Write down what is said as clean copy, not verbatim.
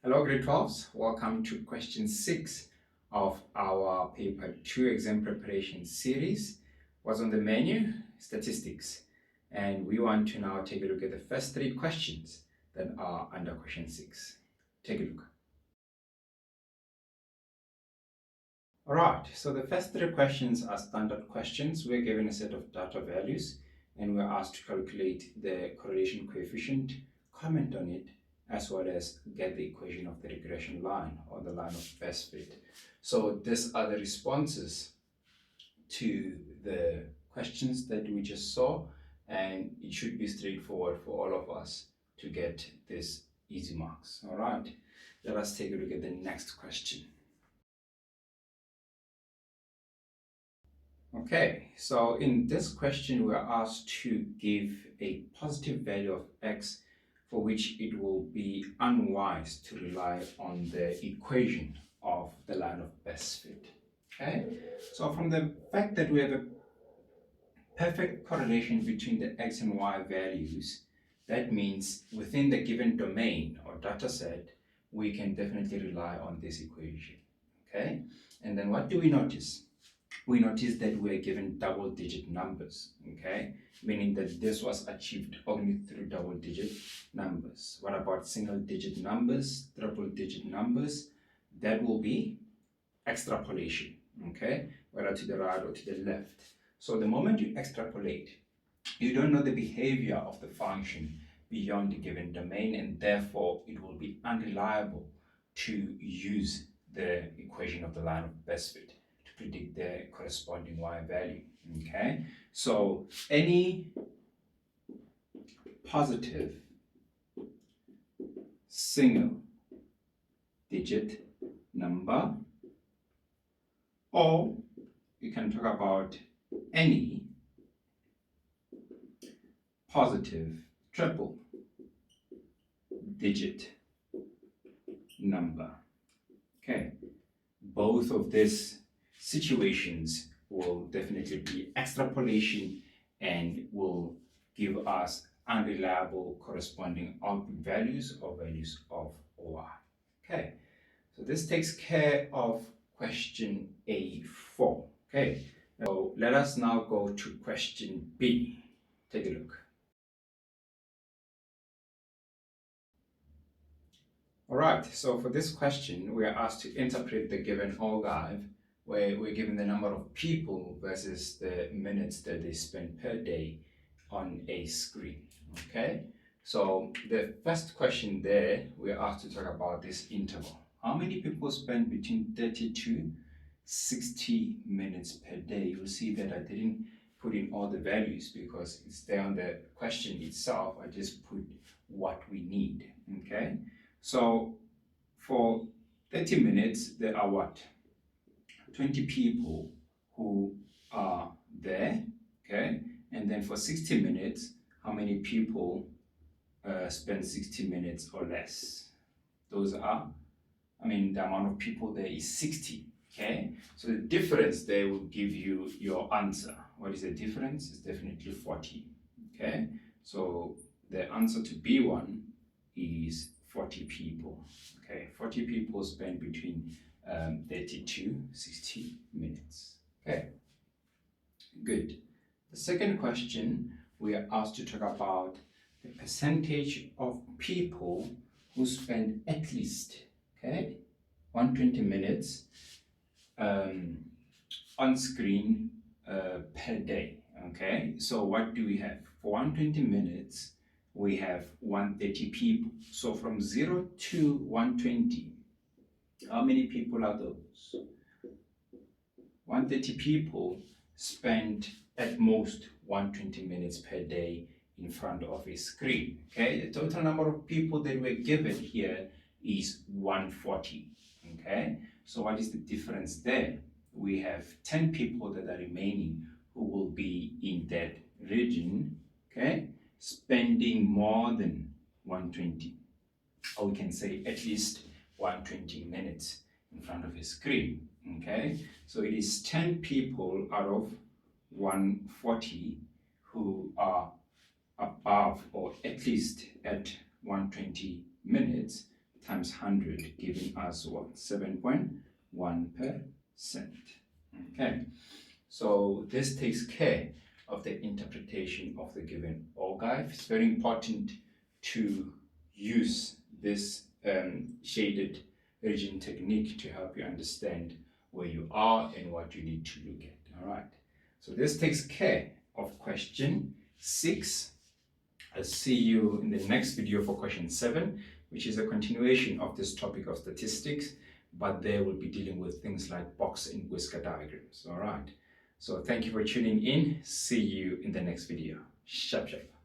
Hello grade 12s, welcome to question 6 of our paper 2 exam preparation series. What's on the menu? Statistics. And we want to now take a look at the first 3 questions that are under question 6. Take a look. Alright, so the first 3 questions are standard questions. We're given a set of data values and we're asked to calculate the correlation coefficient, comment on it, as well as get the equation of the regression line or the line of best fit. So these are the responses to the questions that we just saw, and it should be straightforward for all of us to get these easy marks. All right, let us take a look at the next question. Okay, so in this question we are asked to give a positive value of x for which it will be unwise to rely on the equation of the line of best fit. Okay, so from the fact that we have a perfect correlation between the x and y values, that means within the given domain or data set, we can definitely rely on this equation. Okay, and then what do we notice? We notice that we're given double-digit numbers, okay? Meaning that this was achieved only through double-digit numbers. What about single-digit numbers, triple-digit numbers? That will be extrapolation, okay? Whether to the right or to the left. So the moment you extrapolate, you don't know the behavior of the function beyond the given domain, and therefore it will be unreliable to use the equation of the line of best fit predict the corresponding y value. Okay, so any positive single digit number, or you can talk about any positive triple digit number. Okay, both of these situations will definitely be extrapolation and will give us unreliable corresponding output values or values of y. Okay, so this takes care of question A4. Okay, so let us now go to question B. Take a look. All right, so for this question, we are asked to interpret the given ogive where we're given the number of people versus the minutes that they spend per day on a screen. Okay, so the first question there, we're asked to talk about this interval. How many people spend between 30 to 60 minutes per day? You'll see that I didn't put in all the values because it's there on the question itself. I just put what we need. Okay, so for 30 minutes, there are what? 20 people who are there, okay? And then for 60 minutes, how many people spend 60 minutes or less? Those are, the amount of people there is 60, okay? So the difference there will give you your answer. What is the difference? It's definitely 40, okay? So the answer to B1 is 40 people, okay? 40 people spend between 30 to 60 minutes. Okay, good. The second question, we are asked to talk about the percentage of people who spend at least, okay, 120 minutes on screen per day. Okay, so what do we have? For 120 minutes, we have 130 people. So from 0 to 120, how many people are those? 130 people spend at most 120 minutes per day in front of a screen. Okay, the total number of people that we're given here is 140. Okay, so what is the difference there? We have 10 people that are remaining who will be in that region, okay, spending more than 120, or we can say at least 120 minutes in front of a screen. Okay, so it is 10 people out of 140 who are above or at least at 120 minutes. times 100, giving us what? 7.1%. Okay, so this takes care of the interpretation of the given ogive. It's very important to use this shaded region technique to help you understand where you are and what you need to look at. All right, so this takes care of question 6. I'll see you in the next video for question 7, which is a continuation of this topic of statistics, but there we'll be dealing with things like box and whisker diagrams. All right, so thank you for tuning in. See you in the next video. Shap shap.